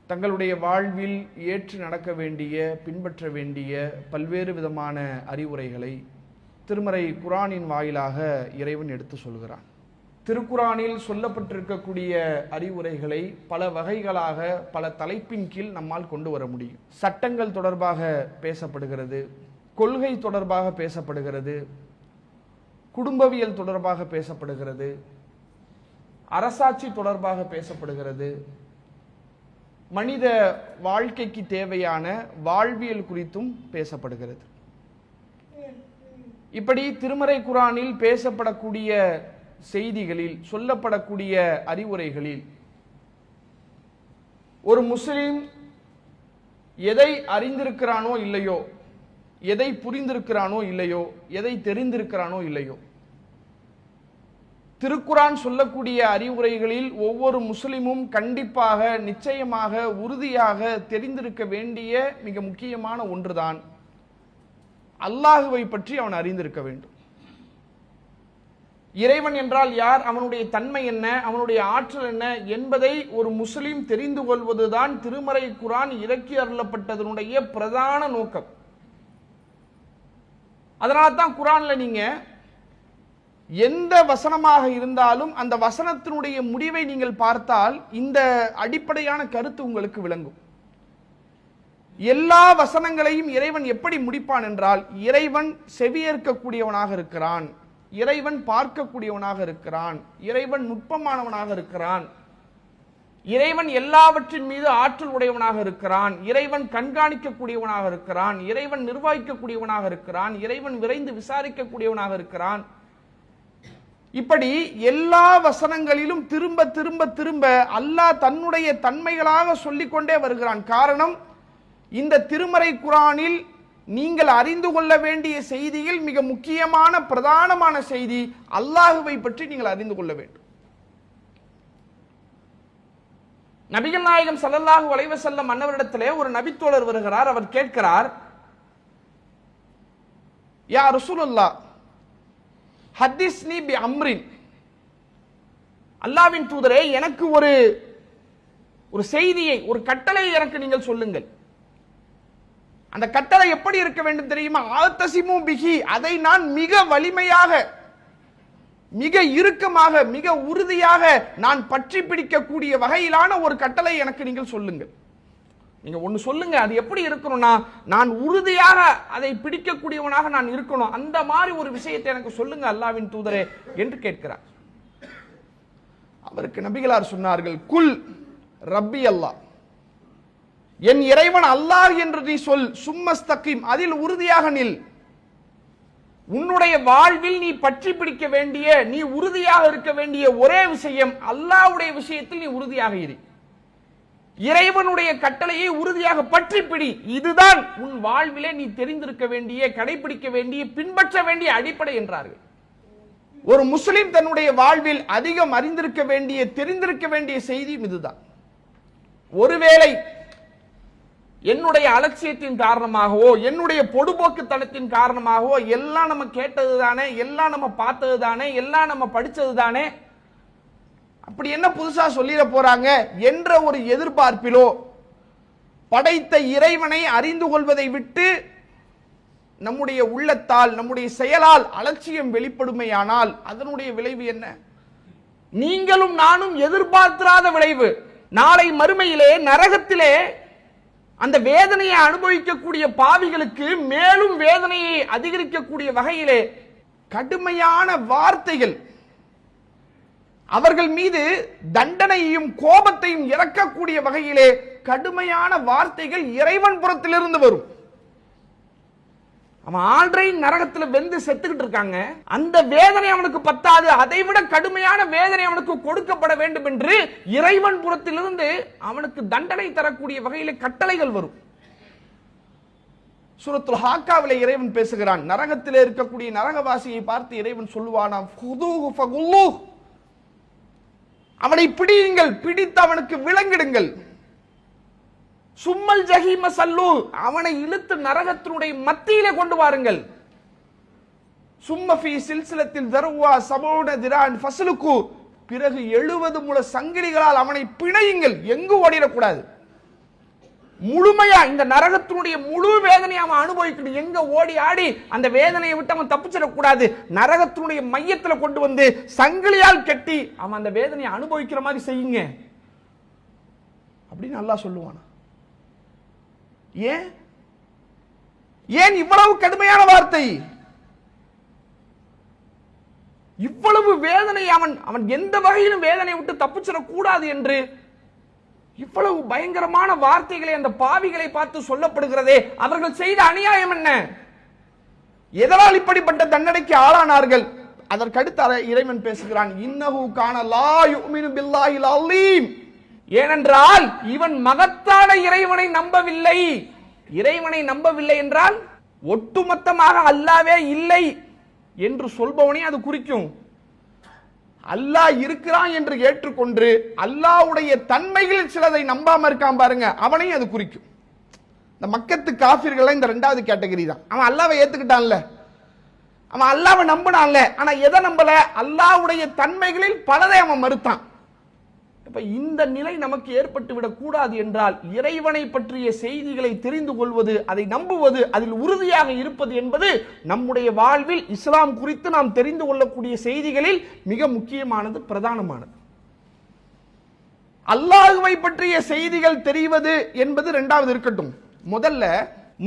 தங்களுடைய வாழ்வில் ஏற்று நடக்க வேண்டிய, பின்பற்ற வேண்டிய பல்வேறு விதமான அறிவுரைகளை திருமறை குர்ஆனின் வாயிலாக இறைவன் எடுத்து சொல்கிறான். திருக்குர்ஆனில் சொல்லப்பட்டிருக்கக்கூடிய அறிவுரைகளை பல வகைகளாக, பல தலைப்பின் கீழ் நம்மால் கொண்டு வர முடியும். சட்டங்கள் தொடர்பாக பேசப்படுகிறது, கொள்கை தொடர்பாக பேசப்படுகிறது, குடும்பவியல் தொடர்பாக பேசப்படுகிறது, அரசாட்சி தொடர்பாக பேசப்படுகிறது, மனித வாழ்க்கைக்கு தேவையான வாழ்வியல் குறித்தும் பேசப்படுகிறது. இப்படி திருமறை குர்ஆனில் பேசப்படக்கூடிய செய்திகளில், சொல்லப்படக்கூடிய அறிவுரைகளில் ஒரு முஸ்லிம் எதை அறிந்திருக்கிறானோ இல்லையோ, எதை புரிந்திருக்கிறானோ இல்லையோ, எதை தெரிந்திருக்கிறானோ இல்லையோ, திருக்குர்ஆன் சொல்லக்கூடிய அறிவுரைகளில் ஒவ்வொரு முஸ்லிமும் கண்டிப்பாக, நிச்சயமாக, உறுதியாக தெரிந்திருக்க வேண்டிய மிக முக்கியமான ஒன்றுதான் அல்லாஹுவை பற்றி அவன் அறிந்திருக்க வேண்டும். இறைவன் என்றால் யார், அவனுடைய தன்மை என்ன, அவனுடைய ஆற்றல் என்ன என்பதை ஒரு முஸ்லிம் தெரிந்து கொள்வதுதான் திருமறை குர்ஆன் இறக்கி அருளப்பட்டதனுடைய பிரதான நோக்கம். அதனால தான் குர்ஆன்ல நீங்க எந்த வசனமாக இருந்தாலும் அந்த வசனத்தினுடைய முடிவை நீங்கள் பார்த்தால் இந்த அடிப்படையான கருத்து உங்களுக்கு விளங்கும். எல்லா வசனங்களையும் இறைவன் எப்படி முடிப்பான் என்றால், இறைவன் செவியேற்கக்கூடியவனாக இருக்கிறான், இறைவன் பார்க்கக்கூடியவனாக இருக்கிறான், இறைவன் நுட்பமானவனாக இருக்கிறான், இறைவன் எல்லாவற்றின் மீது ஆற்றல் உடையவனாக இருக்கிறான், இறைவன் கண்காணிக்கக்கூடியவனாக இருக்கிறான், இறைவன் நிர்வகிக்கக்கூடியவனாக இருக்கிறான், இறைவன் விரைந்து விசாரிக்கக்கூடியவனாக இருக்கிறான். இப்படி எல்லா வசனங்களிலும் திரும்ப திரும்ப திரும்ப அல்லாஹ் தன்னுடைய தன்மைகளாக சொல்லிக்கொண்டே வருகிறான். காரணம், இந்த திருமறை குர்ஆனில் நீங்கள் அறிந்து கொள்ள வேண்டிய செய்தியில் மிக முக்கியமான பிரதானமான செய்தி அல்லாஹுவை பற்றி நீங்கள் அறிந்து கொள்ள வேண்டும். நபிகள் நாயகம் ஸல்லல்லாஹு அலைஹி வஸல்லம் அன்னவரிடத்திலே ஒரு நபித்தோழர் வருகிறார். அவர் கேட்கிறார், யா ரசூலுல்லாஹ் ஹத்திஸ்னி பி அம்ரின், அல்லாஹ்வின் தூதரே எனக்கு ஒரு செய்தியை, ஒரு கட்டளை எனக்கு நீங்கள் சொல்லுங்கள். அந்த கட்டளை எப்படி இருக்க வேண்டும் தெரியுமா? ஆத்தசிமு பிஹி, அதை நான் மிக வலிமையாக, மிக இறுக்கமாக, மிக உறுதியாக நான் பற்றி பிடிக்கக்கூடிய வகையிலான ஒரு கட்டளை எனக்கு நீங்கள் சொல்லுங்கள். நீங்க ஒன்னு சொல்லுங்க, அது எப்படி இருக்கணும்னா, நான் உறுதியாக அதை பிடிக்கக்கூடியவனாக நான் இருக்கணும், அந்த மாதிரி ஒரு விஷயத்தை எனக்கு சொல்லுங்க அல்லாஹ்வின் தூதரே என்று கேட்கிறார். அவருக்கு நபிகளார் சொன்னார்கள், குல் ரப்பி அல்லாஹ், என் இறைவன் அல்லாஹ் என்று நீ சொல், சும்மஸ்தகீம், அதில் உறுதியாக நில். உன்னுடைய வாழ்வில் நீ பற்றி பிடிக்க வேண்டிய, நீ உறுதியாக இருக்க வேண்டிய ஒரே விஷயம் அல்லாஹ்வுடைய விஷயத்தில் நீ உறுதியாக இரு. இறைவனுடைய கட்டளையை உறுதியாக பற்றி பிடி. இதுதான் உன் வாழ்விலே நீ தெரிந்திருக்க வேண்டிய, கடைபிடிக்க வேண்டிய, பின்பற்ற வேண்டிய அடிப்படை என்றார்கள். ஒரு முஸ்லிம் தன்னுடைய வாழ்வில் அதிகம் அறிந்திருக்க வேண்டிய, தெரிந்திருக்க வேண்டிய செய்தியும் இதுதான். ஒருவேளை என்னுடைய அலட்சியத்தின் காரணமாகவோ, என்னுடைய பொடுபோக்குத்தனத்தின் காரணமாகவோ, எல்லாம் நம்ம கேட்டது தானே, எல்லாம் நம்ம பார்த்தது தானே, எல்லாம் நம்ம படிச்சது தானே, அப்படி என்ன புதுசா சொல்லிட போறாங்க என்ற ஒரு எதிர்பார்ப்பிலோ, படைத்த இறைவனை அறிந்து கொள்வதை விட்டு நம்முடைய உள்ளத்தால், நம்முடைய செயலால் அலட்சியம் வெளிப்படுமையானால் அதனுடைய விளைவு என்ன? நீங்களும் நானும் எதிர்பார்த்திராத விளைவு. நாளை மறுமையிலே, நரகத்திலே அந்த வேதனையை அனுபவிக்கக்கூடிய பாவிகளுக்கு மேலும் வேதனையை அதிகரிக்கக்கூடிய வகையிலே கடுமையான வார்த்தைகள், அவர்கள் மீது தண்டனையையும் கோபத்தையும் இறக்கக்கூடிய வகையிலே கடுமையான வார்த்தைகள் இறைவன் புறத்திலிருந்து வரும். அவன் ஆல்ரெடி நரகத்தில் வெந்து செத்துக்கிட்டு இருக்காங்க, அந்த வேதனை அவனுக்கு பத்தாது, அதைவிட கடுமையான வேதனை அவனுக்கு கொடுக்கப்பட வேண்டும் என்று இறைவன் புறத்திலிருந்து அவனுக்கு தண்டனை தரக்கூடிய வகையிலே கட்டளைகள் வரும். சூரத்துல் ஹாக்காவிலே இறைவன் பேசுகிறான். நரகத்திலே இருக்கக்கூடிய நரகவாசியை பார்த்து இறைவன் சொல்லுவானாம், ஃபுதூஹு ஃபகுல்லூஹ், அவனை பிடியுங்கள், பிடித்து அவனுக்கு விலங்கிடுங்கள். சும்மல் ஜஹீம சல்லு, அவனை இழுத்து நரகத்தினுடைய மத்தியிலே கொண்டு வாருங்கள். சும்ம ஃபீ சில்சிலத்தில் தர்வா சபூன திரான் ஃபஸ்லுகு, பிறகு 70 முழ சங்கிலிகளால் அவனை பிணையுங்கள், எங்கு ஓடிடக்கூடாது. முழுமையா இந்த நரகத்தினுடைய முழு வேதனையை அவன் அனுபவிக்கணும். எங்க ஓடி ஆடி அந்த வேதனையை விட்டு அவன் தப்பிச்சிடக்கூடாது. நரகத்தினுடைய மையத்தில் கொண்டு வந்து சங்கிலியால் கட்டி அவன் அந்த வேதனையை அனுபவிக்கிற மாதிரி செய்யுங்க அப்படின்னு அல்லாஹ் சொல்லுவான். ஏன் ஏன் இவ்வளவு கடுமையான வார்த்தை? இவ்வளவு வேதனை அவன் எந்த வகையிலும் வேதனை விட்டு தப்பிச்சிடக்கூடாது என்று இவ்வளவு பயங்கரமான வார்த்தைகளை அந்த பாவிகளை பார்த்து சொல்லப்படுகிறதே, அவர்கள் செய்த அநியாயம் என்ன? எதனால் இப்படிப்பட்ட தண்டனைக்கு ஆளானார்கள்? அதற்கடுத்து இறைவன் பேசுகிறான், இன்னஹு கான லா யுமினு பில்லாஹில் அலீம். ஏனென்றால் இவன் மகத்தான இறைவனை நம்பவில்லை. இறைவனை நம்பவில்லை என்றால் ஒட்டுமொத்தமாக அல்லாவே இல்லை என்று சொல்பவனே அது குறிக்கும். அல்லாஹ் இருக்கிறான் என்று ஏற்றுக்கொண்டு அல்லாஹ்வுடைய தன்மைகளில் சிலதை நம்பாம இருக்கான் பாருங்க, அவனையும் அது குறிக்கும். இந்த மக்கத்து காஃபிர்கள் இந்த இரண்டாவது கேட்டகரி தான். அவன் அல்லாஹ்வை ஏத்துக்கிட்டான்ல, அவன் அல்லாஹ்வை நம்பினான்ல, ஆனா எதை நம்பல? அல்லாஹ்வுடைய தன்மைகளில் பலதை அவன் மறுத்தான். இப்ப இந்த நிலை நமக்கு ஏற்பட்டு விடக் கூடாது என்றால் இறைவனை பற்றிய செய்திகளை தெரிந்து கொள்வது, அதை நம்புவது, அதில் உறுதியாக இருப்பது என்பது நம்முடைய வாழ்வில் இஸ்லாம் குறித்து நாம் தெரிந்து கொள்ளக்கூடிய செய்திகளில் மிக முக்கியமானது, பிரதானமானது. அல்லாஹ்வை பற்றிய செய்திகள் தெரிவது என்பது இரண்டாவது இருக்கட்டும். முதல்ல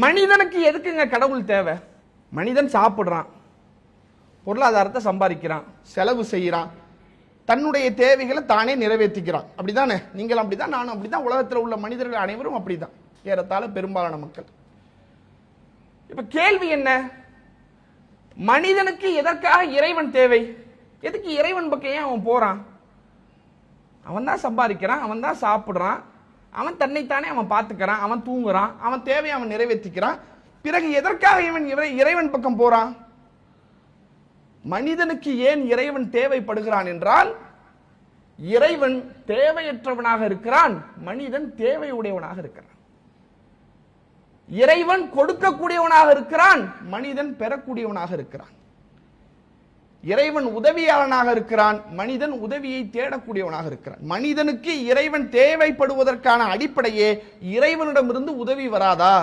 மனிதனுக்கு எதுக்குங்க கடவுள் தேவை? மனிதன் சாப்பிடுறான், பொருளாதாரத்தை சம்பாதிக்கிறான், செலவு செய்யறான், தன்னுடைய தேவைகளை தானே நிறைவேற்றிக்கிறான். அப்படிதானே? நீங்கள் அப்படிதான், நானும் அப்படிதான், உலகத்தில் உள்ள மனிதர்கள் அனைவரும் அப்படிதான், ஏறத்தாழ பெரும்பாலான மக்கள். இப்ப கேள்வி என்ன? மனிதனுக்கு எதற்காக இறைவன் தேவை? எதுக்கு இறைவன் பக்கம் ஏன் அவன் போறான்? அவன் தான் சம்பாதிக்கிறான், அவன் தான் சாப்பிடுறான், அவன் தன்னைத்தானே அவன் பார்த்துக்கிறான், அவன் தூங்குறான், அவன் தேவையை அவன் நிறைவேற்றிக்கிறான். பிறகு எதற்காக இவன் இறைவன் பக்கம் போறான்? மனிதனுக்கு ஏன் இறைவன் தேவைப்படுகிறான் என்றால், இறைவன் தேவையற்றவனாக இருக்கிறான், மனிதன் தேவையுடையவனாக இருக்கிறான். இறைவன் கொடுக்கக்கூடியவனாக இருக்கிறான், மனிதன் பெறக்கூடியவனாக இருக்கிறான். இறைவன் உதவியாளனாக இருக்கிறான், மனிதன் உதவியை தேடக்கூடியவனாக இருக்கிறான். மனிதனுக்கு இறைவன் தேவைப்படுவதற்கான அடிப்படையே இறைவனிடமிருந்து உதவி வராதா,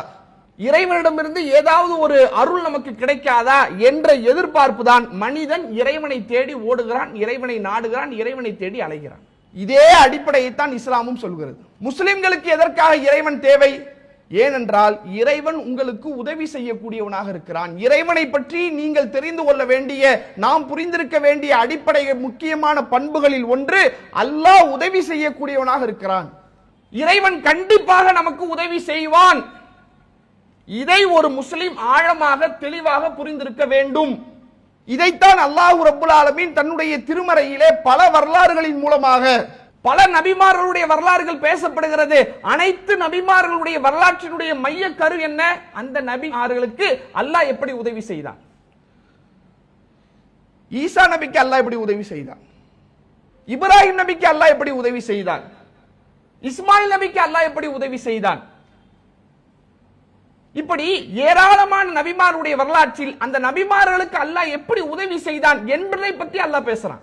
இறைவனிடமிருந்து ஏதாவது ஒரு அருள் நமக்கு கிடைக்காதா என்ற எதிர்பார்ப்பு தான் மனிதன் இறைவனை தேடி ஓடுகிறான், இறைவனை நாடுகிறான், இறைவனை தேடி அலைகிறான். இதே அடிப்படையைத்தான் இஸ்லாமும் சொல்கிறது. முஸ்லிம்களுக்கு எதற்காக இறைவன் தேவை? ஏனென்றால் இறைவன் உங்களுக்கு உதவி செய்யக்கூடியவனாக இருக்கிறான். இறைவனை பற்றி நீங்கள் தெரிந்து கொள்ள வேண்டிய, நாம் புரிந்திருக்க வேண்டிய அடிப்படை முக்கியமான பண்புகளில் ஒன்று, அல்லாஹ் உதவி செய்யக்கூடியவனாக இருக்கிறான். இறைவன் கண்டிப்பாக நமக்கு உதவி செய்வான். இதை ஒரு முஸ்லிம் ஆழமாக தெளிவாக புரிந்திருக்க வேண்டும். இதைத்தான் அல்லாஹ் ரப்புல் ஆலமீன் தன்னுடைய திருமறையிலே பல வரலாறுகளின் மூலமாக, பல நபிமார்களுடைய வரலாறுகள் பேசப்படுகிறது. அனைத்து நபிமார்களுடைய வரலாற்றினுடைய மைய கரு என்ன? அந்த நபிமார்களுக்கு அல்லாஹ் எப்படி உதவி செய்தான்? ஈசா நபிக்கு அல்லாஹ் எப்படி உதவி செய்தான்? இப்ராஹிம் நபிக்கு அல்லாஹ் எப்படி உதவி செய்தான்? இஸ்மாயில் நபிக்கு அல்லாஹ் எப்படி உதவி செய்தான்? இப்படி ஏராளமான நபிமாருடைய வரலாற்றில் அந்த நபிமார்களுக்கு அல்லாஹ் எப்படி உதவி செய்தான் என்பதை பற்றி அல்லாஹ் பேசுறான்.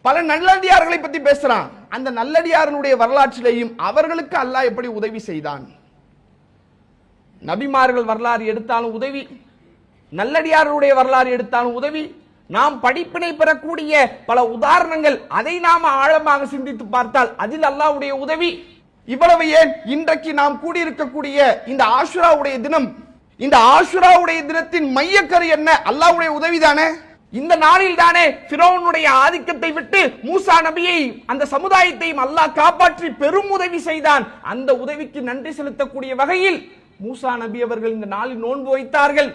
பல நல்லடியார்களை பற்றி பேசுறான். அந்த நல்லடியார்களுடைய வரலாற்றிலேயும் அவர்களுக்கு அல்லாஹ் எப்படி உதவி செய்தான். நபிமார்கள் வரலாறு எடுத்தாலும் உதவி, நல்லடியார்களுடைய வரலாறு எடுத்தாலும் உதவி. நாம் படிப்பினை பெறக்கூடிய பல உதாரணங்கள், அதை நாம் ஆழமாக சிந்தித்து பார்த்தால் அதில் அல்லாஹ்வுடைய உதவி. இவ்வளவு ஏன் இன்றைக்கு நாம் கூடியிருக்கக்கூடிய இந்த ஆஷுராவுடைய தினம், இந்த ஆஷுராவுடைய தினத்தின் மையக்கரு என்ன? அல்லாஹ்வுடைய உதவிதானே. இந்த நாளில் தானே ஃபிரௌனுடைய ஆதிக்கத்தை விட்டு மூசா நபியை, அந்த சமுதாயத்தையும் அல்லாஹ் காப்பாற்றி பெரும் உதவி செய்தான். அந்த உதவிக்கு நன்றி செலுத்தக்கூடிய வகையில் மூசா நபி அவர்கள் இந்த நாளில் நோன்பு வைத்தார்கள்.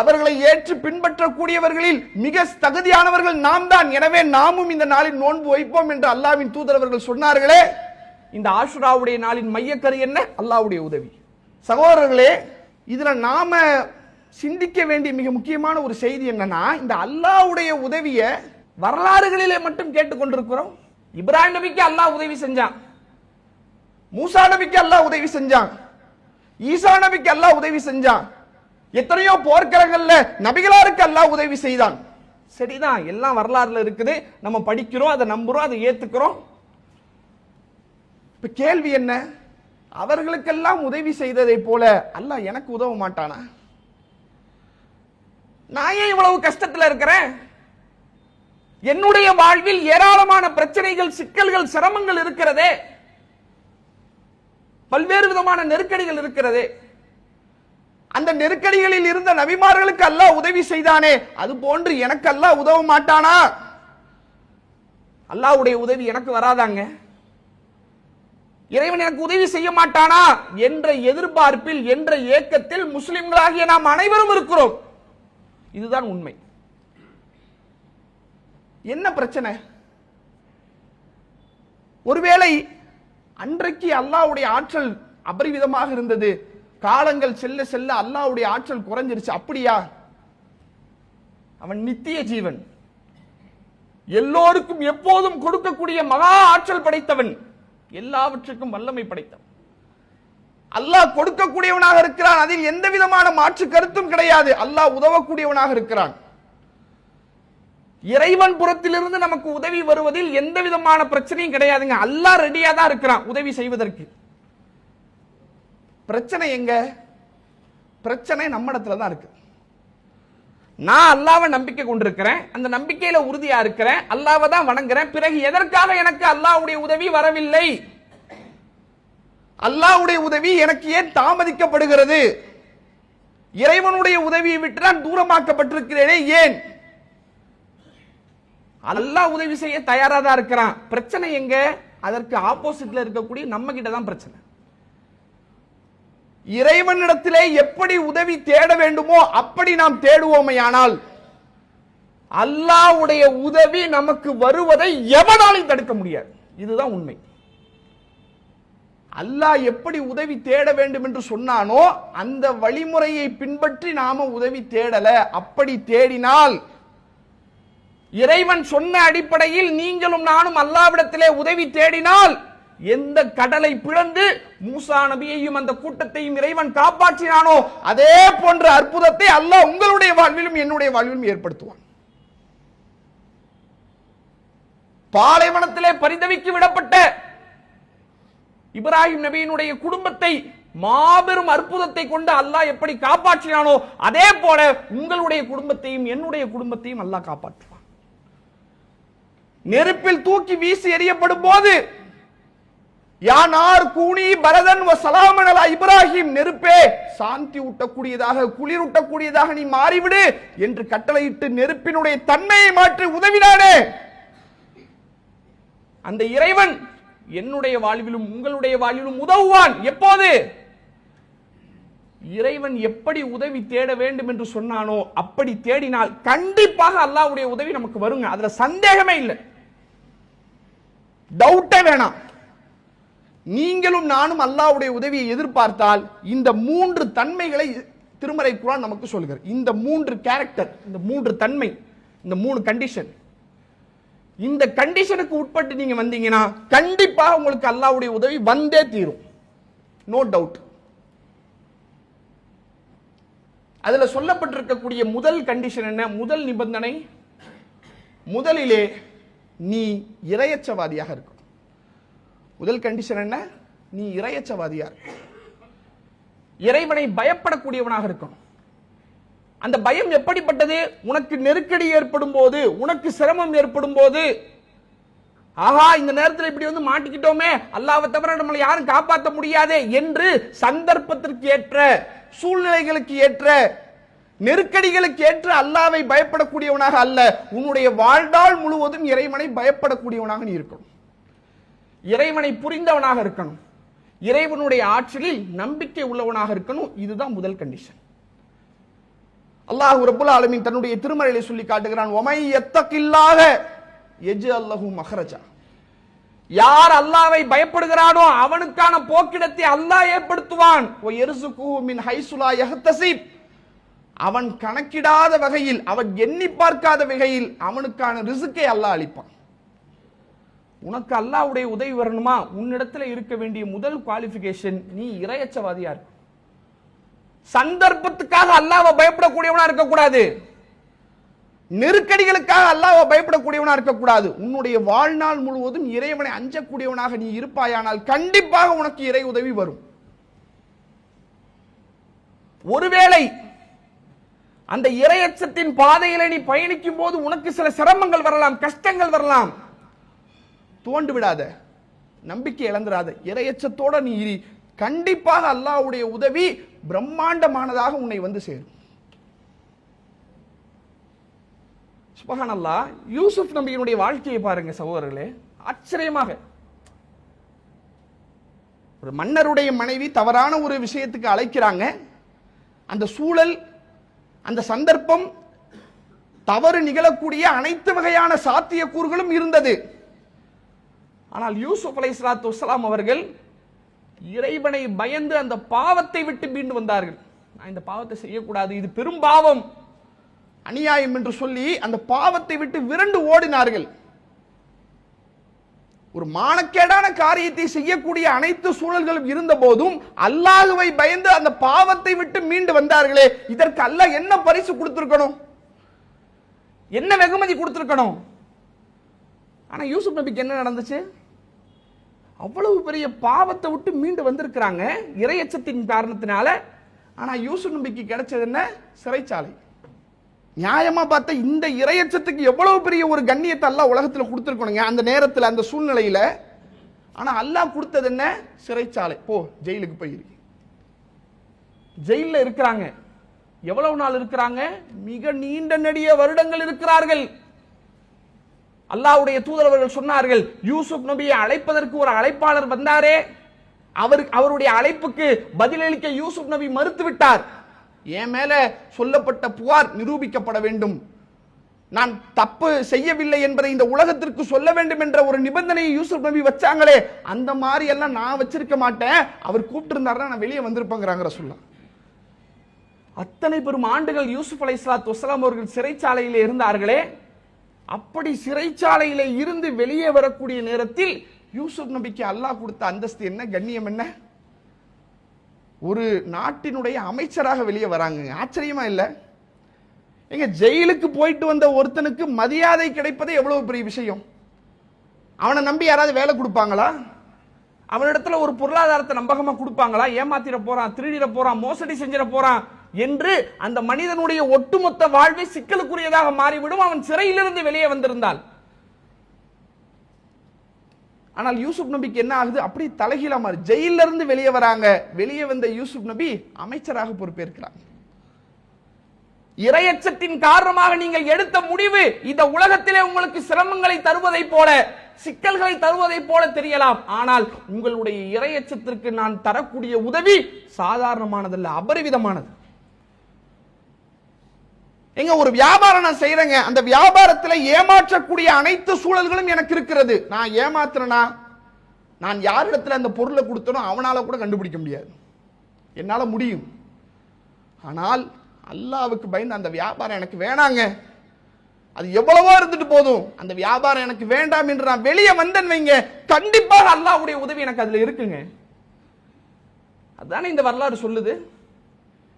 அவர்களை ஏற்று பின்பற்றக்கூடியவர்களில் மிக தகுதியானவர்கள் நாம் தான். எனவே நாமும் இந்த நாளில் நோன்பு வைப்போம் என்று அல்லாஹ்வின் தூதர் அவர்கள் சொன்னார்களே. இந்த ஆஷுராவுடைய நாளின் மையக்கரு என்ன? அல்லாஹ்வுடைய உதவி. சகோதரர்களே, இதுல நாம சிந்திக்க வேண்டிய மிக முக்கியமான ஒரு செய்தி என்னன்னா, இந்த அல்லாஹ்வுடைய உதவியை வரலாறுகளிலே மட்டும் கேட்டுக்கொண்டிருக்கிறோம். இப்ராஹிம் நபிக்கு அல்லாஹ் உதவி செஞ்சான், மூசா நபிக்கு அல்லாஹ் உதவி செஞ்சான், ஈசா நபிக்கு அல்லாஹ் உதவி செஞ்சான், எத்தனையோ போர்க்களங்கள்ல நபிகளாருக்கு அல்லாஹ் உதவி செய்தான். சரிதான், எல்லாம் வரலாறுல இருக்குது, நம்ம படிக்கிறோம், அதை நம்புறோம், அதை ஏத்துக்கிறோம். இப்ப கேள்வி என்ன? அவர்களுக்கெல்லாம் உதவி செய்ததை போல அல்லாஹ் எனக்கு உதவ மாட்டானா? நான் ஏன் இவ்வளவு கஷ்டத்தில் இருக்கிறேன்? என்னுடைய வாழ்வில் ஏராளமான பிரச்சனைகள், சிக்கல்கள், சிரமங்கள் இருக்கிறதே, பல்வேறு விதமான நெருக்கடிகள் இருக்கிறதே. அந்த நெருக்கடிகளில் இருந்த நபிமார்களுக்கு அல்லாஹ் உதவி செய்தானே, அது போன்று எனக்கு அல்லாஹ் உதவ மாட்டானா? அல்லாஹ்வுடைய உதவி எனக்கு வராதாங்க? இறைவன் எனக்கு உதவி செய்ய மாட்டானா என்ற எதிர்பார்ப்பில், என்ற ஏக்கத்தில் முஸ்லிம்களாகிய நாம் அனைவரும் இருக்கிறோம். இதுதான் உண்மை. என்ன பிரச்சனை? ஒருவேளை அன்றைக்கு அல்லாஹ்வுடைய ஆற்றல் அபரிவிதமாக இருந்தது, காலங்கள் செல்ல செல்ல அல்லாஹ்வுடைய ஆற்றல் குறைஞ்சிருச்சு, அப்படியா? அவன் நித்திய ஜீவன், எல்லோருக்கும் எப்போதும் கொடுக்கக்கூடிய மகா ஆற்றல் படைத்தவன், எல்லாவற்றுக்கும் வல்லமை படைத்தவன். அல்லாஹ் கொடுக்கக்கூடியவனாக இருக்கிறான், அதில் எந்த விதமான மாற்று கருத்தும் கிடையாது. அல்லாஹ் உதவக்கூடியவனாக இருக்கிறான். இறைவன் புறத்திலிருந்து நமக்கு உதவி வருவதில் எந்த விதமான பிரச்சனையும் கிடையாதுங்க. அல்லாஹ் ரெடியா தான் இருக்கிறான் உதவி செய்வதற்கு. பிரச்சனை எங்க? பிரச்சனை நம்ம இடத்துல தான் இருக்கு. நான் அல்லாஹ்வை நம்பிக்கை கொண்டிருக்கிறேன், அந்த நம்பிக்கையில உறுதியா இருக்கிறேன், அல்லாஹ்வை தான் வணங்குறேன். பிறகு எதற்காக எனக்கு அல்லாஹ்வுடைய உதவி வரவில்லை? அல்லாஹ்வுடைய உதவி எனக்கு ஏன் தாமதிக்கப்படுகிறது? இறைவனுடைய உதவியை விட்டு நான் தூரமாக்கப்பட்டிருக்கிறேனே, ஏன்? அல்லாஹ் உதவி செய்ய தயாரா தான் இருக்கிறான். பிரச்சனை எங்க? அதற்கு ஆப்போசிட்ல இருக்கக்கூடிய நம்ம கிட்ட தான் பிரச்சனை. இறைவனிடத்திலே எப்படி உதவி தேட வேண்டுமோ அப்படி நாம் தேடுவோமையானால் அல்லாஹ்வுடைய உதவி நமக்கு வருவதை எவனாலும் தடுக்க முடியாது. இதுதான் உண்மை. அல்லாஹ் எப்படி உதவி தேட வேண்டும் என்று சொன்னானோ அந்த வழிமுறையை பின்பற்றி நாம உதவி தேடல. அப்படி தேடினால், இறைவன் சொன்ன அடிப்படையில் நீங்களும் நானும் அல்லாஹ்விடத்திலே உதவி தேடினால், எந்த கடலை பிளந்து மூசா நபியையும் அந்த கூட்டத்தையும் இறைவன் காப்பாற்றினானோ அதே போன்ற அற்புதத்தை அல்லாஹ் உங்களுடைய வாழ்விலும் என்னுடைய வாழ்விலும் ஏற்படுத்துவான். பாலைவனத்திலே பரிதவிக்கு விடப்பட்ட இப்ராஹிம் நபியினுடைய குடும்பத்தை மாபெரும் அற்புதத்தை கொண்டு அல்லாஹ் எப்படி காப்பாற்றினானோ அதே போல உங்களுடைய குடும்பத்தையும் என்னுடைய குடும்பத்தையும் அல்லாஹ் காப்பாற்றுவான். நெருப்பில் தூக்கி வீசி எறியப்படும் போது யானார் கூனி பரதன் வ சலாமன் அலா இப்ராஹிம், நெருப்பே சாந்தி ஊட்டக்கூடியதாக, குளிரூட்டக்கூடியதாக நீ மாறிவிடு என்று கட்டளையிட்டு நெருப்பினுடைய தன்மையை மாற்றி உதவினானே, அந்த இறைவன் என்னுடைய வாழ்விலும் உங்களுடைய வாழ்விலும் உதவுவான். எப்போது? இறைவன் எப்படி உதவி தேட வேண்டும் என்று சொன்னானோ அப்படி தேடினால் கண்டிப்பாக அல்லாஹ்வுடைய உதவி நமக்கு வருங்க. அதுல சந்தேகமே இல்லை, டவுட்டே வேணாம். நீங்களும் நானும் அல்லாஹ்வுடைய உதவியை எதிர்பார்த்தால் இந்த மூன்று தன்மைகளை திருமறை குர்ஆன் நமக்கு சொல்கிறது. இந்த மூன்று கேரக்டர், இந்த மூன்று தன்மை, இந்த மூணு கண்டிஷன், இந்த கண்டிஷனுக்கு உட்பட்டு நீங்க வந்தீங்கன்னா கண்டிப்பாக உங்களுக்கு அல்லாஹ்வுடைய உதவி வந்தே தீரும். No doubt. அதுல சொல்லப்பட்டிருக்கக்கூடிய முதல் கண்டிஷன் என்ன? முதல் நிபந்தனை, முதலிலே நீ இறையச்சவாதியாக இருக்கும். முதல் கண்டிஷன் என்ன? நீ இறையச்சவாதியா இருக்க, இறைவனை பயப்படக்கூடியவனாக இருக்கணும். அந்த பயம் எப்படிப்பட்டது? உனக்கு நெருக்கடி ஏற்படும் போது, உனக்கு சிரமம் ஏற்படும் போது, ஆஹா இந்த நேரத்தில் இப்படி வந்து மாட்டிக்கிட்டோமே, அல்லாஹ்வை தவிர நம்மளை யாரும் காப்பாற்ற முடியாதே என்று சந்தர்ப்பத்திற்கு ஏற்ற, சூழ்நிலைகளுக்கு ஏற்ற, நெருக்கடிகளுக்கு ஏற்ற அல்லாஹ்வை பயப்படக்கூடியவனாக அல்ல, உன்னுடைய வாழ்நாள் முழுவதும் இறைவனை பயப்படக்கூடியவனாக நீ இருக்கணும். இறைவனை புரிந்தவனாக இருக்கணும், இறைவனுடைய ஆற்றலில் நம்பிக்கை உள்ளவனாக இருக்கணும். இதுதான் முதல் கண்டிஷன். அல்லாஹ் ரப்புல் ஆலமீன் தன்னுடைய திருமறையிலே சொல்லி காட்டுகிறான், வமை யத்தகில்லாஹ யஜ்அல் லஹு மக்ரஜா. யார் அல்லாஹ்வை பயப்படுகிறானோ அவனுக்கான போக்கிடத்தை அல்லாஹ் ஏற்படுத்துவான். வ யர்ஸுகுஹு மின் ஹைஸு லா யஹ்தஸிப். அவன் கணக்கிடாத வகையில், அவன் எண்ணி பார்க்காத வகையில் அவனுக்கான ரிஸ்கை அல்லாஹ் அளிப்பான். உனக்கு அல்லாஹ்வுடைய உதவி வரணுமா? உன்னிடத்தில் இருக்க வேண்டிய முதல் குவாலிஃபிகேஷன், நீ இறையச்சவாதியா இருக்க. சந்தர்ப்பத்துக்காக அல்லாஹ்வை பயப்படக்கூடியவனா இருக்கக்கூடாது. நெருக்கடிகளுக்காக அல்லாஹ்வை பயப்படக்கூடியவனா இருக்கக்கூடாது. உன்னுடைய வாழ்நாள் முழுவதும் இறைவனை அஞ்சக்கூடியவனாக நீ இருப்பாயானால் கண்டிப்பாக உனக்கு இறை உதவி வரும். ஒருவேளை அந்த இறையச்சத்தின் பாதையில நீ பயணிக்கும் போது உனக்கு சில சிரமங்கள் வரலாம், கஷ்டங்கள் வரலாம். துவண்டு விடாத, நம்பிக்கை இழந்துடாத, இறையச்சத்தோட நீ இரு. கண்டிப்பாக அல்லாஹ்வுடைய உதவி பிரம்மாண்டமானதாக உன்னை வந்து சேரும். சுப்ஹானல்லாஹ். யூசுப் நபியினுடைய வாழ்க்கையை பாருங்க சகோதரர்களே, ஆச்சரியமாக. ஒரு மன்னருடைய மனைவி தவறான ஒரு விஷயத்துக்கு அழைக்கிறாங்க. அந்த சூழல், அந்த சந்தர்ப்பம், தவறு நிகழக்கூடிய அனைத்து வகையான சாத்தியக்கூறுகளும் இருந்தது. ஆனால் யூசுப் அலைஹிஸ்ஸலாத்து வஸ்ஸலாம் அவர்கள் இறைவனை பயந்து அந்த பாவத்தை விட்டு மீண்டு வந்தார்கள். நான் இந்த பாவத்தை செய்யக்கூடாது, இது பெரும் பாவம், அநியாயம் என்று சொல்லி அந்த பாவத்தை விட்டு விரண்டு ஓடினார்கள். ஒரு மானக்கேடான காரியத்தை செய்யக்கூடிய அனைத்து சூழல்களும் இருந்த போதும் அல்லாஹ்வை பயந்து அந்த பாவத்தை விட்டு மீண்டு வந்தார்களே, இதற்கு அல்லாஹ் என்ன பரிசு கொடுத்திருக்கணும், என்ன வெகுமதி கொடுத்திருக்கணும்? ஆனா யூசுப் நபிக்கு என்ன நடந்துச்சு? அவ்வளவு பெரிய பாவத்தை விட்டு மீண்டு வந்திருக்கிறாங்க இறையச்சத்தின் காரணத்தினால. ஆனா யூசுப் நபிக்கு கிடைச்சது என்ன? சிறைச்சாலை. நியாயமா பார்த்தா இந்த இறையச்சத்துக்கு எவ்வளவு பெரிய ஒரு கண்ணியத்தை அல்லாஹ் உலகத்தில் கொடுத்திருக்கணுங்க அந்த நேரத்தில், அந்த சூழ்நிலையில. ஆனா அல்லாஹ் கொடுத்தது என்ன? சிறைச்சாலை. போ, ஜெயிலுக்கு போயிரு. ஜெயில இருக்கிறாங்க. எவ்வளவு நாள் இருக்கிறாங்க? மிக நீண்ட நெடிய வருடங்கள் இருக்கிறார்கள். அல்லாஹ்வுடைய தூதரவர்கள் சொன்னார்கள், யூசுப் நபியை அழைப்பதற்கு ஒரு அழைப்பாளர் வந்தாரே, அவருடைய அழைப்புக்கு பதிலளிக்க யூசுப் நபி மறுத்து விட்டார். என் மேல சொல்லப்பட்ட புகார் நிரூபிக்கப்பட வேண்டும், நான் தப்பு செய்யவில்லை என்பதை இந்த உலகத்திற்கு சொல்ல வேண்டும் என்ற ஒரு நிபந்தனையை யூசுப் நபி வச்சாங்களே, அந்த மாதிரி எல்லாம் நான் வச்சிருக்க மாட்டேன். அவர் கூப்பிட்டு இருந்தாருன்னா நான் வெளியே வந்திருப்பேங்கிறாங்க ரசூலுல்லாஹ். அத்தனை பெரும் ஆண்டுகள் யூசுப் அலைஹிஸ்ஸலாத்து வஸ்ஸலாம் அவர்கள் சிறைச்சாலையிலே இருந்தார்களே, அப்படி சிறைச்சாலையிலே இருந்து வெளியே வரக்கூடிய நேரத்தில் யூசுப் நபிக்கு அல்லாஹ் கொடுத்த அந்தஸ்து என்ன, கண்ணியம் என்ன? ஒரு நாட்டினுடைய அமைச்சராக வெளியே வராங்க. ஆச்சரியமா இல்ல? எங்க ஜெயிலுக்கு போயிட்டு வந்த ஒருத்தனுக்கு மரியாதை கிடைப்பதே எவ்வளவு பெரிய விஷயம். அவனை நம்பி யாராவது வேலை கொடுப்பாங்களா? அவனிடத்துல ஒரு பொருளாதாரத்தை நம்பகமா கொடுப்பாங்களா? ஏமாத்திர போறான், திருடிட போறான், மோசடி செஞ்சிட போறான் என்று அந்த மனிதனுடைய ஒட்டுமொத்த வாழ்வை சிக்கலுக்குரியதாக மாறிவிடும் அவன் சிறையிலிருந்து வெளியே வந்திருந்தால். ஆனால் யூசுப் நபிக்கு என்ன ஆகுது? அப்படி தலைகீழா மாறி ஜெயில இருந்து வெளியே வராங்க. வெளியே வந்த யூசுப் நபி அமைச்சராக பொறுப்பேற்கிறாங்க. இறையச்சத்தின் காரணமாக நீங்கள் எடுத்த முடிவு இந்த உலகத்திலே உங்களுக்கு சிரமங்களை தருவதை போல, சிக்கல்களை தருவதை போல தெரியலாம். ஆனால் உங்களுடைய இறையச்சத்திற்கு நான் தரக்கூடிய உதவி சாதாரணமானதல்ல, அபரிவிதமானது. எங்க ஒரு வியாபாரம் நான் செய்யறேங்க, அந்த வியாபாரத்தில் ஏமாற்றக்கூடிய அனைத்து சூழல்களும் எனக்கு இருக்கிறது. நான் ஏமாத்துறேனா, நான் யாரிடத்துல அந்த பொருளை கொடுத்தனோ அவனால கூட கண்டுபிடிக்க முடியாது, என்னால முடியும். ஆனால் அல்லாஹ்வுக்கு பயந்து அந்த வியாபாரம் எனக்கு வேணாங்க, அது எவ்வளவோ இருந்துட்டு போதும், அந்த வியாபாரம் எனக்கு வேண்டாம் என்று நான் வெளியே வந்தேன் வைங்க, கண்டிப்பாக அல்லாஹ்வுடைய உதவி எனக்கு அதுல இருக்குங்க. அதுதானே இந்த வரலாறு சொல்லுது.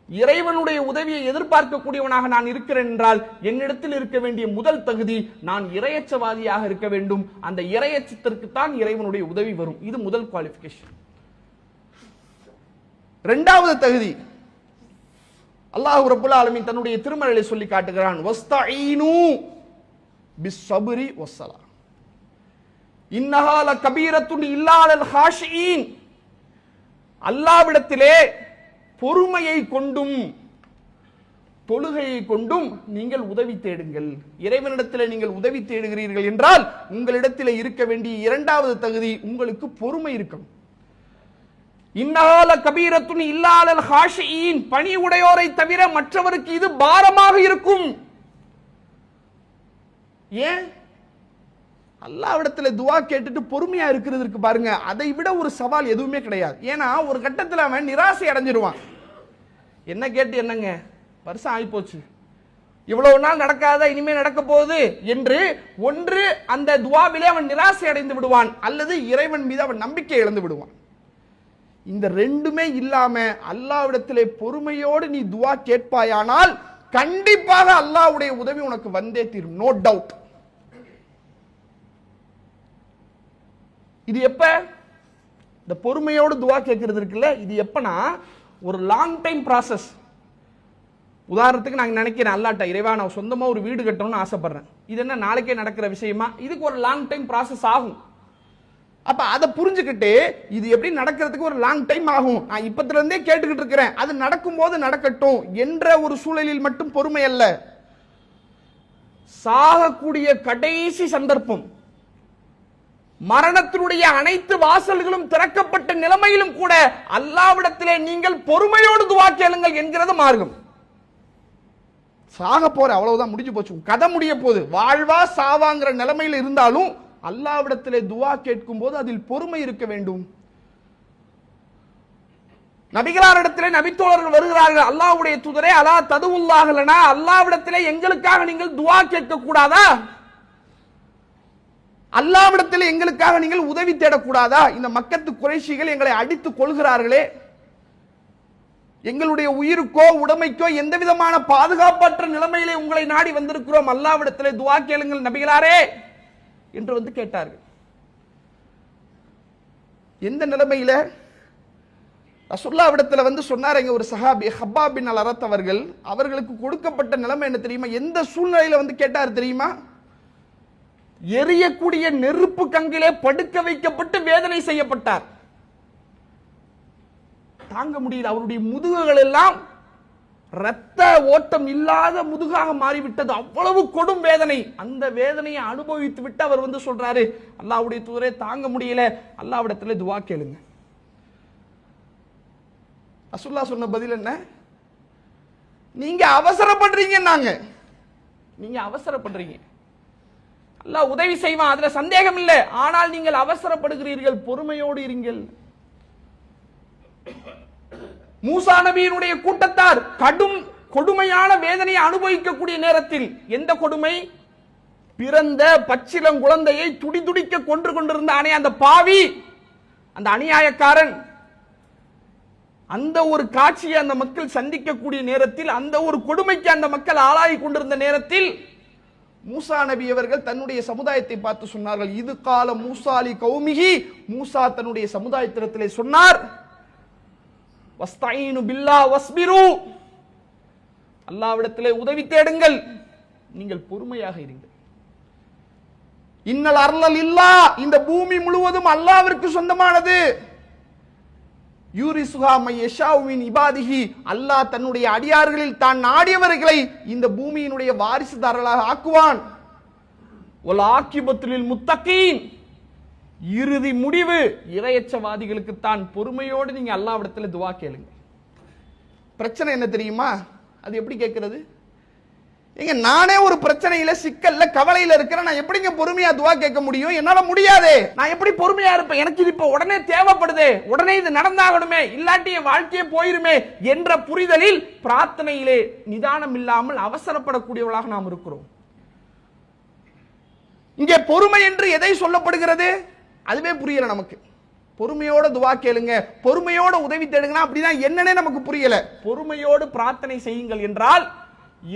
இறைவனுடைய உதவியை எதிர்பார்க்கக்கூடியவனாக நான் இருக்கிறேன் என்றால் என்னிடத்தில் இருக்க வேண்டிய முதல் தகுதி, நான் இறையச்சவாதியாக இருக்க வேண்டும். அந்த இறையச்சத்திற்கு தான் இறைவனுடைய உதவி வரும். இது முதல் குவாலிஃபிகேஷன். இரண்டாவது தகுதி, அல்லாஹ் ரப்பல் ஆலமீன் தன்னுடைய திருமறையிலே சொல்லி காட்டுகிறான், வஸ்தஈனு பிஸ்ஸப்ரி வஸ்ஸலா இன்னஹா லகபீரத்துன் இல்லா அலல் ஹாஷியின். அல்லாஹ்விடத்திலே பொறுமையை கொண்டும் தொழுகையை கொண்டும் நீங்கள் உதவி தேடுங்கள். இறைவனிடத்தில் நீங்கள் உதவி தேடுகிறீர்கள் என்றால் உங்களிடத்தில் இருக்க வேண்டிய இரண்டாவது தகுதி, உங்களுக்கு பொறுமை இருக்கணும். இன்னஹா லகபீரத்துன் இல்லா அலல் ஹாஷியின், பணி உடையோரை தவிர மற்றவருக்கு இது பாரமாக இருக்கும். ஏன்? அல்லாஹ்விடத்துல துஆ கேட்டுட்டு பொறுமையா இருக்கிறதுக்கு பாருங்க, அதை விட ஒரு சவால் எதுவுமே கிடையாது. ஏன்னா ஒரு கட்டத்தில் அவன் நிராசை அடைஞ்சிருவான். என்ன கேட்டு என்னங்க, வருஷம் ஆகி போச்சு, இவ்வளவு நாள் நடக்காத இனிமே நடக்க போகுது என்று ஒன்று அந்த துஆவிலே அவன் நிராசை அடைந்து விடுவான், அல்லது இறைவன் மீது அவன் நம்பிக்கை இழந்து விடுவான். இந்த ரெண்டுமே இல்லாம அல்லாஹ்விடத்திலே பொறுமையோடு நீ துஆ கேட்பாயானால் கண்டிப்பாக அல்லாஹ்வுடைய உதவி உனக்கு வந்தே தீரும், நோ டவுட். இது எப்ப இந்த பொறுமையோடு துவா கேட்கிறது இருக்குல்ல, இது எப்பனா ஒரு லாங் டைம் ப்ராசஸ். உதாரணத்துக்கு நான் நினைக்கிறேன் அல்லாட்ட, இறைவா நான் சொந்தமா ஒரு வீடு கட்டணும்னு ஆசைப்படுறேன், இது என்ன நாளைக்கே நடக்கிற விஷயமா? இதுக்கு ஒரு லாங் டைம் ப்ராசஸ் ஆகும். அப்ப அதை புரிஞ்சுக்கிட்டு இது எப்படி நடக்கிறதுக்கு ஒரு லாங் டைம் ஆகும், நான் இப்பத்துல இருந்தே கேட்டுக்கிட்டு இருக்கிறேன், அது நடக்கும் போது நடக்கட்டும் என்ற ஒரு சூழலில் மட்டும் பொறுமை அல்ல. சாகக்கூடிய கடைசி சந்தர்ப்பம், மரணத்தினுடைய அனைத்து வாசல்களும் திறக்கப்பட்ட நிலைமையிலும் கூட அல்லாஹ்விடத்திலே நீங்கள் பொறுமையோடு துஆ கேளுங்கள் என்கிறது மார்க்கம். சாக போற, அவ்வளவுதான், முடிஞ்சு போச்சு, கதை முடிய போகுது, வாழ்வா சாவாங்கிற நிலைமையில் இருந்தாலும் அல்லாஹ்விடத்திலே துஆ கேட்கும் போது அதில் பொறுமை இருக்க வேண்டும். நபிகளாரிடத்திலே நபித்தோழர்கள் வருகிறார்கள், அல்லாஹ்வுடைய தூதரே அலா ததுவுல்லாஹ் லனா, அல்லாஹ்விடத்திலே எங்களுக்காக நீங்கள் துஆ கேட்க கூடாதா? அல்லாஹ்விடத்தில் எங்களுக்காக நீங்கள் உதவி தேடக்கூடாதா? இந்த மக்கத்து குறைஷிகள் எங்களை அடித்து கொள்கிறார்களே, எங்களுடைய உயிருக்கோ உடைமைக்கோ எந்த விதமான பாதுகாப்பற்ற நிலைமையிலே உங்களை நாடி வந்திருக்கிறோம், அல்லாஹ்விடத்திலே துஆ கேளுங்கள் நபிகளாரே என்று வந்து கேட்டார்கள். எந்த நிலைமையில? ரசூலுல்லாஹ்விடத்தில் வந்து சொன்னார் ஒரு சஹாபி ஹப்பாப் பின் அல்-அரத் அவர்கள், அவர்களுக்கு கொடுக்கப்பட்ட நிலைமை என்ன தெரியுமா? எந்த சூழ்நிலையில வந்து கேட்டார் தெரியுமா? எரியக்கூடிய நெருப்பு கங்கிலே படுக்க வைக்கப்பட்டு வேதனை செய்யப்பட்டார். தாங்க முடியல, அவருடைய முதுகுகள் எல்லாம் இரத்த ஓட்டம் இல்லாத முதுகாக மாறிவிட்டது, அவ்வளவு கொடும் வேதனை. அந்த வேதனையை அனுபவித்து விட்டு அவர் வந்து சொல்றாரு, அல்லாஹ்வுடைய தூதரே தாங்க முடியல, அல்லாஹ்விடத்திலே துஆ கேளுங்க. ரசூலுல்லாஹ் சொன்ன பதில் என்ன? நீங்க அவசரப்படுறீங்கன்னாங்க. நீங்க அவசரப்படுறீங்க, அல்லாஹ் உதவி செய்வான், அதுல சந்தேகம் இல்லை, ஆனால் நீங்கள் அவசரப்படுகிறீர்கள், பொறுமையோடு இருங்கள். மூசா நபியினுடைய கூட்டத்தார் கடும் கொடுமையான வேதனையை அனுபவிக்கக்கூடிய நேரத்தில், எந்த கொடுமை? பிறந்த பச்சிளம் குழந்தையை துடிதுடிக்க கொன்று கொண்டிருந்தானே அந்த பாவி, அந்த அநியாயக்காரன், அந்த ஒரு காட்சியை அந்த மக்கள் சந்திக்கக்கூடிய நேரத்தில், அந்த ஒரு கொடுமைக்கு அந்த மக்கள் ஆளாகி கொண்டிருந்த நேரத்தில் மூசா நபி அவர்கள் தன்னுடைய சமுதாயத்தை பார்த்து சொன்னார்கள், இது கால மூசா லி கௌமிஹி, மூசா தன்னுடைய சமுதாயத்திலே சொன்னார், வஸ்தஈனு பில்லாஹ் வஸ்பிரு, அல்லாஹ்விடத்திலே உதவி தேடுங்கள், நீங்கள் பொறுமையாக இருங்கள். இன்னல் அர்லல் இல்லாஹ், இந்த பூமி முழுவதும் அல்லாஹ்விற்கு சொந்தமானது. யூரிசுஹா மை யஷாஉ மின் இபாதிஹி, அல்லாஹ் தன்னுடைய அடியார்களில் தான் நாடியவர்களை இந்த பூமியினுடைய வாரிசுதாரர்களாக ஆக்குவான். வல் ஆகிபத்து லில் முத்தகீன், இறுதி முடிவு இறையச்சவாதிகளுக்கு தான். பொறுமையோடு நீங்க அல்லாஹ்விடத்தில் துஆ கேளுங்க. பிரச்சனை என்ன தெரியுமா? அது எப்படி கேட்கிறது? ஏங்க நானே ஒரு பிரச்சனையில சிக்கல்ல கவலையில இருக்கிறேன், நான் எப்படிங்க பொறுமையா துஆ கேட்க முடியும்? என்னால முடியாதே, நான் எப்படி பொறுமையா இருப்பேன்? எனக்கு இது இப்ப உடனே தேவைப்படுதே, உடனே இது நடந்தாகணுமே, இல்லாட்டி என் வாழ்க்கையே போயிருமே என்ற புரிதலில் பிரார்த்தனையிலே நிதானம் இல்லாமல் அவசரப்படக்கூடியவர்களாக நாம் இருக்கிறோம். இங்கே பொறுமை என்று எதை சொல்லப்படுகிறது அதுவே புரியல நமக்கு. பொறுமையோட துஆ கேளுங்க, பொறுமையோட உதவி தேடுங்க, அப்படின்னா என்னன்னே நமக்கு புரியல. பொறுமையோடு பிரார்த்தனை செய்யுங்கள் என்றால்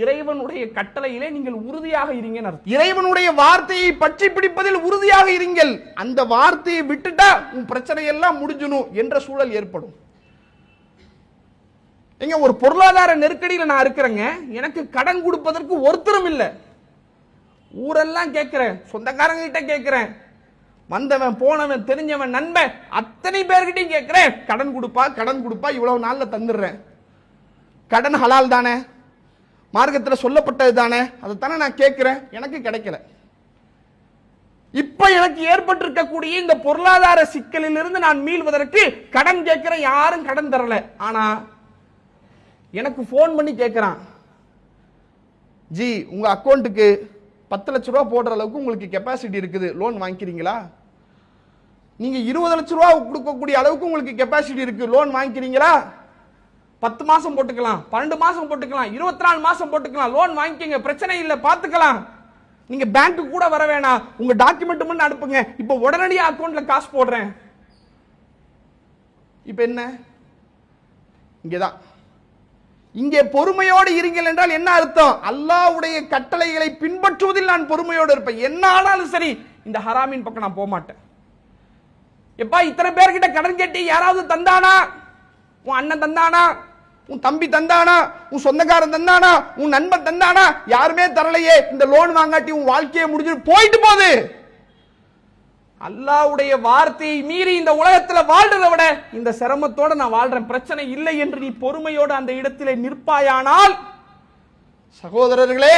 இறைவனுடைய கட்டளையிலே நீங்கள் உறுதியாக இருங்க. இறைவனுடைய வார்த்தையை பற்றி பிடிப்பதில் உறுதியாக இருங்கள். அந்த வார்த்தையை விட்டுட்டா உன் பிரச்சனை எல்லாம் முடிஞ்சணும் என்ற சூழல் ஏற்படும். எங்க ஒரு பொருளாதார நெருக்கடியில் நான் இருக்கிறேங்க, எனக்கு கடன் கொடுப்பதற்கு ஒருத்தரும் இல்லை, ஊரெல்லாம் கேட்கிறேன், சொந்தக்காரங்க கிட்ட கேட்கிறேன், வந்தவன் போனவன் தெரிஞ்சவன் நண்பன் அத்தனை பேர்கிட்டையும் கேட்கிறேன், கடன் கொடுப்பா கடன் கொடுப்பா, இவ்வளவு நாள்ல தந்துடுறேன். கடன் ஹலால் தானே, மார்க்கத்தில் சொல்லப்பட்டது தானே, அதைத்தானே நான் கேட்கிறேன், எனக்கு கிடைக்கல. இப்ப எனக்கு ஏற்பட்டிருக்கக்கூடிய இந்த பொருளாதார சிக்கலில் இருந்து நான் மீள்வதற்கு கடன் கேட்கிற, யாரும் கடன் தரல. ஆனா எனக்கு போன் பண்ணி கேட்கிறான், ஜி உங்க அக்கௌண்ட்டுக்கு 10 லட்ச ரூபா போடுற அளவுக்கு உங்களுக்கு கெப்பாசிட்டி இருக்குது, லோன் வாங்கிக்கிறீங்களா? நீங்க 20 லட்ச ரூபா கொடுக்கக்கூடிய அளவுக்கு உங்களுக்கு கெப்பாசிட்டி இருக்கு, லோன் வாங்கிக்கிறீங்களா? 10 மாசம் போட்டுக்கலாம், 12 மாசம் போட்டுக்கலாம், 24 மாசம் போட்டுக்கலாம், லோன் வாங்கிக்கங்க, பிரச்சனை இல்லை, பார்த்துக்கலாம். நீங்க பேங்க்கு கூட வர வேணாம், உங்க டாக்குமெண்ட் மட்டும் அனுப்புங்க, இப்ப உடனடியாக அக்கௌண்ட்ல காசு போடுறேன். இப்ப என்ன? இங்கதான் இங்கே பொறுமையோடு இருங்கள் என்றால் என்ன அர்த்தம்? அல்லாஹ்வுடைய கட்டளைகளை பின்பற்றுவதில் நான் பொறுமையோடு இருப்பேன். என்ன ஆனாலும் சரி இந்த ஹராமின் பக்கம் நான் போக மாட்டேன். எப்பா இத்தனை பேர்கிட்ட கடன் கேட்டு யாராவது தந்தானா? உன் அண்ணன் தந்தானா? உன் தம்பி தந்தானா? உன் சொந்தக்காரன் தந்தானா? உன் நண்பன் தந்தானா? யாருமே தரலையே. இந்த லோன் வாங்காட்டி உன் வாழ்க்கையை முடிஞ்சு போயிட்டு போகுது. அல்லாஹ்வுடைய வார்த்தையை மீறி இந்த உலகத்தில் வாழ்றதை விட இந்த சிரமத்தோட நான் வாழ்றேன், பிரச்சனை இல்லை என்று நீ பொறுமையோடு அந்த இடத்திலே நிற்பாயானால் சகோதரர்களே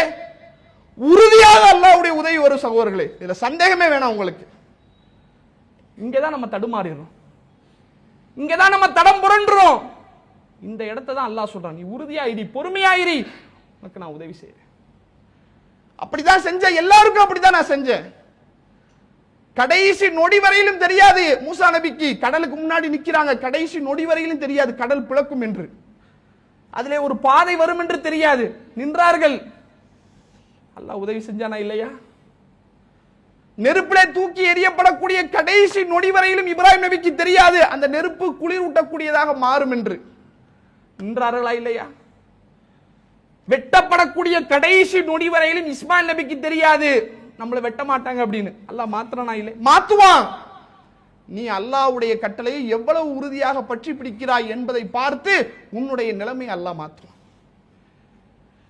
உறுதியாக அல்லாஹ்வுடைய உதவி வரும். சகோதரர்களே இதுல சந்தேகமே வேணாம் உங்களுக்கு. இங்கதான் நம்ம தடுமாறிடுறோம், இங்கதான் நம்ம தடம் புரண்டுறோம். இந்த இடத்தை தான் அல்லாஹ் சொல்றான், நீ உறுதியாயிரி, பொறுமையாயிரி, உனக்கு நான் உதவி செய்யறேன். அப்படிதான் செஞ்ச, எல்லாருக்கும் அப்படிதான் நான் செஞ்சேன். கடைசி நொடி வரையிலும் தெரியாது மூசா நபிக்கு, கடலுக்கு முன்னாடி நிக்கிறாங்க, கடைசி நொடி வரையிலும் தெரியாது கடல் பிளக்கும் என்று, அதிலே ஒரு பாதை வரும் என்று தெரியாது, நின்றார்கள். அல்லாஹ் உதவி செஞ்சானா இல்லையா? நெருப்பிலே தூக்கி எறியப்படக்கூடிய கடைசி நொடி வரையிலும் இப்ராஹிம் நபிக்கு தெரியாது அந்த நெருப்பு குளிர் ஊட்டக்கூடியதாக மாறும் என்று, நின்றார்களா இல்லையா? வெட்டப்படக்கூடிய கடைசி நொடி வரையிலும் இஸ்மாயில் நபிக்கு தெரியாது நம்மளை வெட்ட மாட்டாங்க அப்படின்னு. அல்லாஹ் மாத்திரனா இல்லை, மாத்துவான். நீ அல்லாஹ்வுடைய கட்டளையை எவ்வளவு உறுதியாக பற்றி பிடிக்கிறாய் என்பதை பார்த்து உன்னுடைய நிலைமை அல்லாஹ் மாற்றுவான்.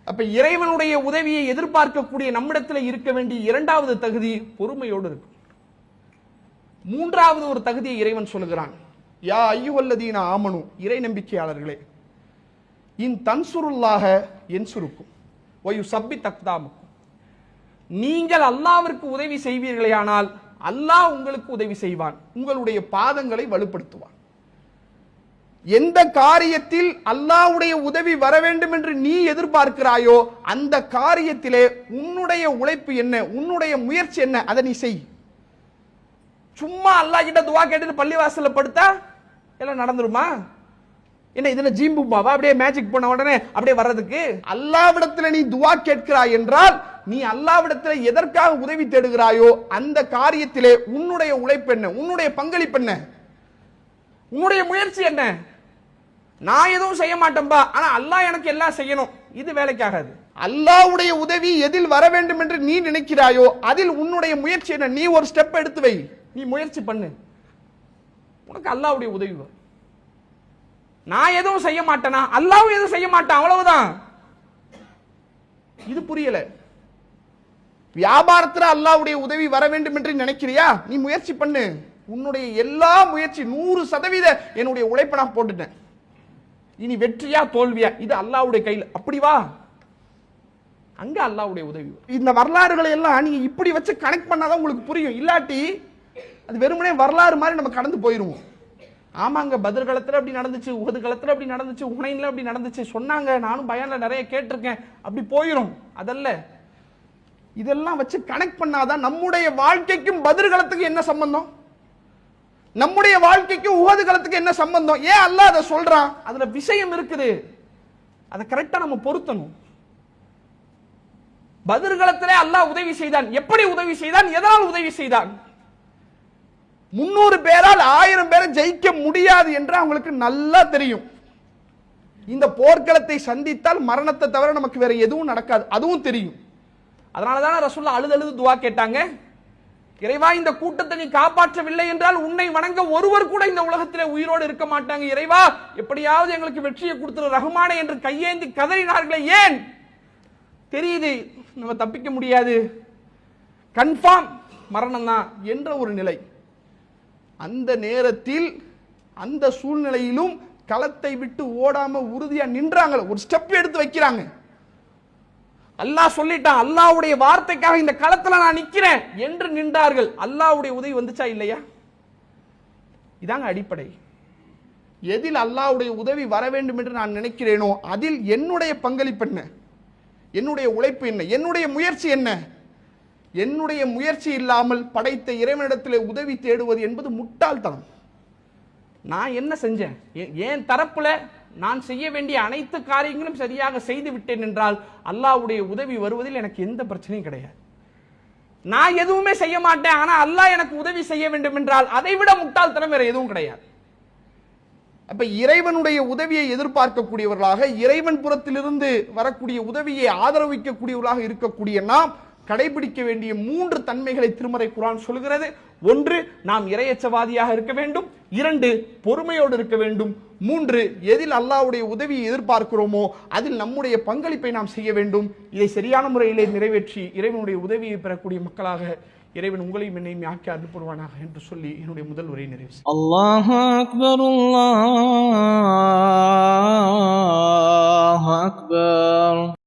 அப்ப இறைவனுடைய உதவியை எதிர்பார்க்கக்கூடிய நம்மிடத்தில் இருக்க வேண்டிய இரண்டாவது தகுதி பொறுமையோடு இருக்கும். மூன்றாவது ஒரு தகுதியை இறைவன் சொல்லுகிறான், யா அய்யுஹல்லதீன ஆமனு, இறை நம்பிக்கையாளர்களே, இன் தன்சுருல்லாஹ யன்சுருக்கும் வ யுஸப்பித் அக்தாமக்கும், நீங்கள் அல்லாஹ்விற்கு உதவி செய்வீர்களேயானால் அல்லாஹ் உங்களுக்கு உதவி செய்வான், உங்களுடைய பாதங்களை வலுப்படுத்துவான். எந்த காரியத்தில் அல்லாஹ்வுடைய உதவி வர வேண்டும் என்று நீ எதிர்பார்க்கிறாயோ அந்த காரியத்திலே உன்னுடைய உழைப்பு என்ன, உன்னுடைய முயற்சி என்ன, அதை நீ செய். சும்மா அல்லாஹ் கிட்ட துவா கேட்டு பள்ளிவாசல்ல படுத்தா எல்லாம் நடந்துருமா? என்ன இதுல ஜீம்புமாவா அப்படியே மேஜிக் பண்ண உடனே அப்படியே வர்றதுக்கு? அல்லாஹ்விடத்துல நீ துவா கேட்கிறாய் என்றால் நீ அல்லாஹ்விடத்துல எதற்காக உதவி தேடுகிறாயோ அந்த காரியத்திலே உன்னுடைய உழைப்பு என்ன, உன்னுடைய பங்களிப்பு என்ன, உன்னுடைய முயற்சி என்ன? நான் எதுவும் செய்ய மாட்டேன்பா, ஆனா அல்லாஹ் எனக்கு எல்லாம் செய்யணும், இது வேலைக்காகாது. அல்லாஹ்வுடைய உதவி எதில் வர வேண்டும் என்று நீ நினைக்கிறாயோ அதில் உன்னுடைய முயற்சி என்ன, நீ ஒரு ஸ்டெப் எடுத்து வை, நீ முயற்சி பண்ணு, உனக்கு அல்லாஹ்வுடைய உதவி வரும். நான் எதுவும் செய்ய மாட்டேனா, அல்லாஹ் எதுவும் செய்ய மாட்டான், அவ்வளவுதான். இது புரியல. வியாபாரத்துல அல்லாஹ்வுடைய உதவி வர வேண்டும் என்று நினைக்கிறியா, நீ முயற்சி பண்ணு. உன்னுடைய எல்லா முயற்சி 100% என்னுடைய உழைப்பை நான் போட்டுட்டேன், இனி வெற்றியா தோல்வியா இது அல்லாஹ்வுடைய கையில், அப்படி வா, அங்க அல்லாஹ்வுடைய உதவி. இந்த வரலாறுகளை எல்லாம் நீங்க இப்படி வச்சு கனெக்ட் பண்ணாதான் உங்களுக்கு புரியும், இல்லாட்டி அது வெறுமனே வரலாறு மாதிரி நம்ம கடந்து போயிருவோம். ஆமாங்க பத்ர் காலத்துல அப்படி நடந்துச்சு, உஹது காலத்துல அப்படி நடந்துச்சு, ஹுனைன்ல அப்படி நடந்துச்சு சொன்னாங்க, நானும் பயான்ல நிறைய கேட்டிருக்கேன், அப்படி போயிரும். அதல்ல, இதெல்லாம் வச்சு கனெக்ட் பண்ணாதான் நம்முடைய வாழ்க்கைக்கும் பத்ர் காலத்துக்கு என்ன சம்பந்தம், நம்முடைய வாழ்க்கைக்கும் உஹது காலத்துக்கு என்ன சம்பந்தம், ஏன் அல்லாஹ் அதை சொல்றான், அதுல விஷயம் இருக்குது, அதை கரெக்டா நம்ம பொருத்தணும். பத்ர் காலத்திலே அல்லாஹ் உதவி செய்தான், எப்படி உதவி செய்தான், எதனால் உதவி செய்தான்? 300 பேரால் 1000 பேரை ஜெயிக்க முடியாது என்று அவங்களுக்கு நல்லா தெரியும். இந்த போர்க்களத்தை சந்தித்தால் மரணத்தை தவிர நமக்கு வேற எதுவும் நடக்காது, அதுவும் தெரியும். அதனாலதான் ரசூலுல்லாஹ் அழுது துஆ கேட்டாங்க, இறைவா இந்த கூட்டத்தை நீ காப்பாற்றவில்லை என்றால் உன்னை வணங்க ஒருவர் கூட இந்த உலகத்திலே உயிரோடு இருக்க மாட்டாங்க, இறைவா எப்படியாவது எங்களுக்கு வெற்றியை கொடுத்துரு ரஹ்மானே என்று கையேந்தி கதறினார்களே. ஏன்? தெரியுது நம்ம தப்பிக்க முடியாது, கன்ஃபார்ம் மரணம் தான் என்ற ஒரு நிலை. அந்த நேரத்தில் அந்த சூழ்நிலையிலும் களத்தை விட்டு ஓடாம உறுதியா நின்றாங்க, ஒரு ஸ்டெப் எடுத்து வைக்கிறாங்க. அல்லாஹ் சொல்லிட்டான், அல்லாஹ்வுடைய வார்த்தைக்காக இந்த களத்துல நான் நிக்கிறேன் என்று நின்றார்கள். அல்லாஹ்வுடைய உதவி வந்துச்சா இல்லையா? இதாங்க அடிப்படை. எதில் அல்லாஹ்வுடைய உதவி வர வேண்டும் என்று நான் நினைக்கிறேனோ அதில் என்னுடைய பங்களிப்பு என்ன, என்னுடைய உழைப்பு என்ன, என்னுடைய முயற்சி என்ன? என்னுடைய முயற்சி இல்லாமல் படைத்த இறைவனிடத்திலே உதவி தேடுவது என்பது முட்டாள்தனம். நான் என்ன செஞ்சேன், என் தரப்புல நான் செய்ய வேண்டிய அனைத்து காரியங்களும் சரியாக செய்து விட்டேன் என்றால் அல்லாஹ்வுடைய உதவி வருவதில் எனக்கு எந்த பிரச்சனையும் கிடையாது. நான் எதுவுமே செய்ய மாட்டேன், ஆனா அல்லாஹ் எனக்கு உதவி செய்ய வேண்டும் என்றால் அதை விட முட்டாள்தனம் வேற எதுவும் கிடையாது. அப்ப இறைவனுடைய உதவியை எதிர்பார்க்கக்கூடியவர்களாக, இறைவன் புறத்திலிருந்து வரக்கூடிய உதவியை ஆதரவிக்கக்கூடியவர்களாக இருக்கக்கூடிய நாம் கடைபிடிக்க வேண்டிய 3 தன்மைகளை திருமறை குர்ஆன் சொல்கிறது. 1, நாம் இறையச்சவாதியாக இருக்க வேண்டும். 2, பொறுமையோடு இருக்க வேண்டும். 3, எதில் அல்லாஹ்வுடைய உதவியை எதிர்பார்க்கிறோமோ அதில் நம்முடைய பங்களிப்பை நாம் செய்ய வேண்டும். இதை சரியான முறையிலே நிறைவேற்றி இறைவனுடைய உதவியை பெறக்கூடிய மக்களாக இறைவன் உங்களையும் என்னையும் ஆக்கி அருள் புரிவானாக என்று சொல்லி என்னுடைய முதல் உரையை நிறைவு செய்கிறேன். அல்லாஹு அக்பர், அல்லாஹு அக்பர்.